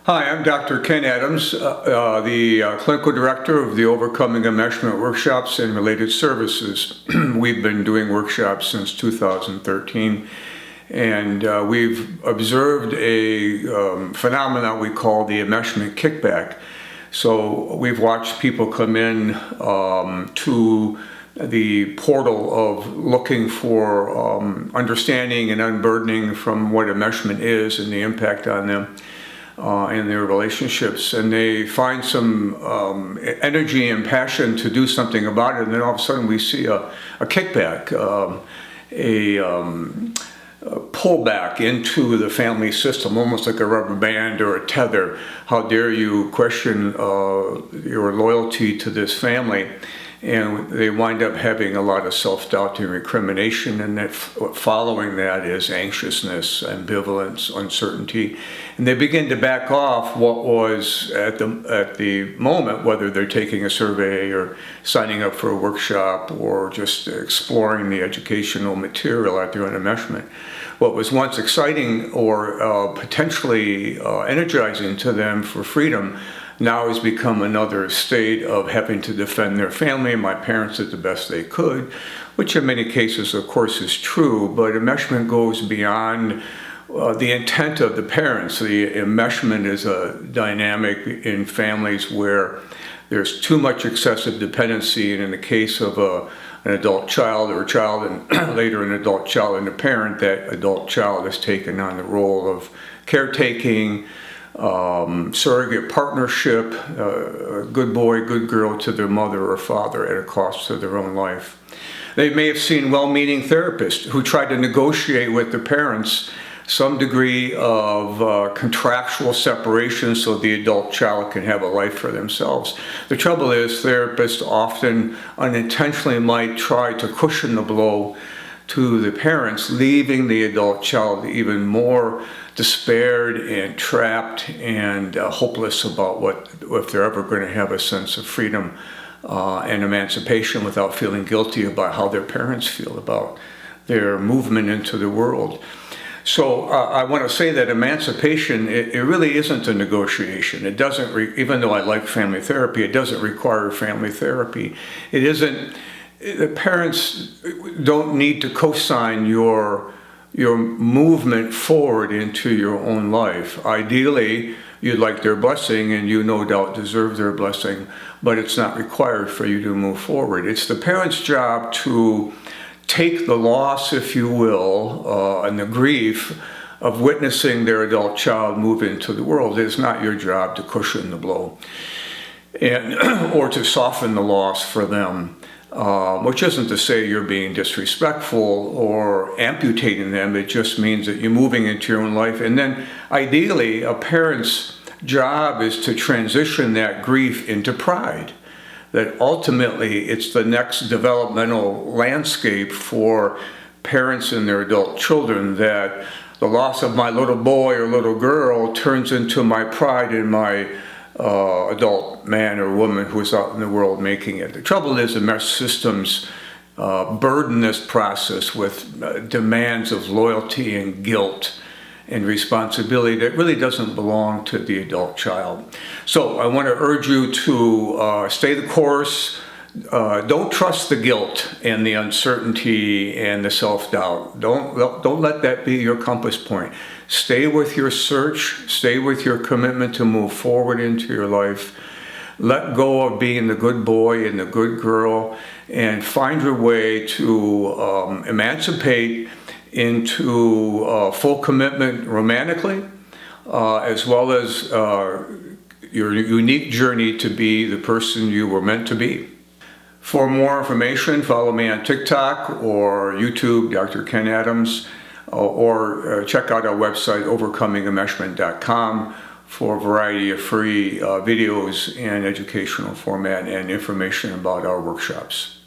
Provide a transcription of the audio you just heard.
Hi, I'm Dr. Ken Adams, the Clinical Director of the Overcoming Enmeshment workshops and related services. We've been doing workshops since 2013, and we've observed a phenomenon we call the Enmeshment Kickback. So we've watched people come in to the portal of looking for understanding and unburdening from what enmeshment is and the impact on them in their relationships, and they find some energy and passion to do something about it, and then all of a sudden we see a kickback, a pullback into the family system, almost like a rubber band or a tether. How dare you question your loyalty to this family? And they wind up having a lot of self-doubt and recrimination, and that following that is anxiousness, ambivalence, uncertainty, and they begin to back off what was at the moment, whether they're taking a survey or signing up for a workshop or just exploring the educational material at their own enmeshment. What was once exciting or potentially energizing to them for freedom now has become another state of having to defend their family. My parents did the best they could, which in many cases, of course, is true, but enmeshment goes beyond the intent of the parents. The enmeshment is a dynamic in families where there's too much excessive dependency, and in the case of an adult child or a child and later an adult child and a parent, that adult child has taken on the role of caretaking, surrogate partnership, good boy, good girl to their mother or father at a cost to their own life. They may have seen well-meaning therapists who tried to negotiate with their parents some degree of contractual separation so the adult child can have a life for themselves. The trouble is, therapists often unintentionally might try to cushion the blow to the parents, leaving the adult child even more despaired and trapped and hopeless about if they're ever going to have a sense of freedom and emancipation without feeling guilty about how their parents feel about their movement into the world. So I want to say that emancipation, it really isn't a negotiation. It doesn't, even though I like family therapy, it doesn't require family therapy. It isn't, the parents don't need to co-sign your movement forward into your own life. Ideally, you'd like their blessing, and you no doubt deserve their blessing, but it's not required for you to move forward. It's the parent's job to take the loss, if you will, and the grief of witnessing their adult child move into the world. It is not your job to cushion the blow and or to soften the loss for them. Which isn't to say you're being disrespectful or amputating them. It just means that you're moving into your own life. And then ideally, a parent's job is to transition that grief into pride. That ultimately it's the next developmental landscape for parents and their adult children, that the loss of my little boy or little girl turns into my pride in my adult man or woman who's out in the world making it. The trouble is the mesh systems burden this process with demands of loyalty and guilt and responsibility that really doesn't belong to the adult child. So I want to urge you to stay the course. Don't trust the guilt and the uncertainty and the self-doubt. Don't let that be your compass point. Stay with your search. Stay with your commitment to move forward into your life. Let go of being the good boy and the good girl, and find your way to emancipate into full commitment romantically, as well as your unique journey to be the person you were meant to be. For more information, follow me on TikTok or YouTube, Dr. Ken Adams, or check out our website, overcomingenmeshment.com, for a variety of free videos and educational format and information about our workshops.